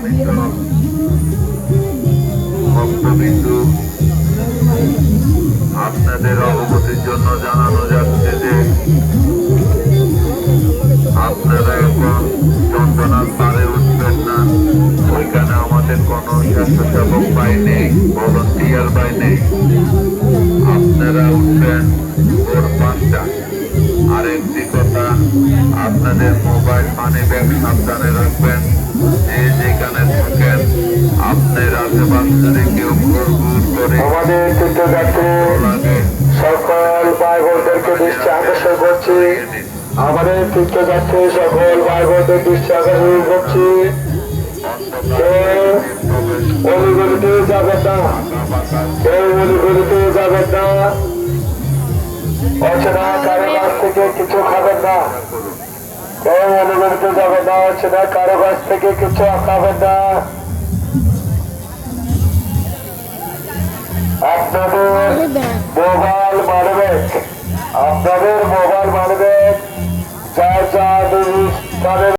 সম্মানিত ভক্তবিন্দু, আপনাদের অবগতির জন্য জানানো যাচ্ছে যে আপনারা এখন চন্দনার পারে উঠবেন না। ওইখানে আমাদের কোনো স্বেচ্ছাসেবক বাই নেই, ভলান্টিয়ার বাই নেই। আপনারা উঠবেন ভোর 5টা। আর একটি কথা, আপনাদের মোবাইল মানি ব্যাগ সাবধানে রাখবেন। যে যেখানে থাকেন আপনার আশেপাশে কেউ ঘুরঘুর করে আমাদের তীর্থযাত্রী সকল ভাই বোনদেরকে দৃষ্টি আকর্ষণ করছি। আমাদের তীর্থযাত্রী সকল ভাই বোনদের দৃষ্টি আকর্ষণ করছি। কেউ অলিগলিতে যাবেন না, কেউ অলিগলিতে যাবেন না। অচেনা কারো কাছ থেকে কিছু খাবেন না, কেউ অলিগলিতে যাবেন না। অচেনা কারো কাছ থেকে কিছু খাবেন না। আপনাদের মোবাইল মানবেন, আপনাদের মোবাইল মানবেন যা যা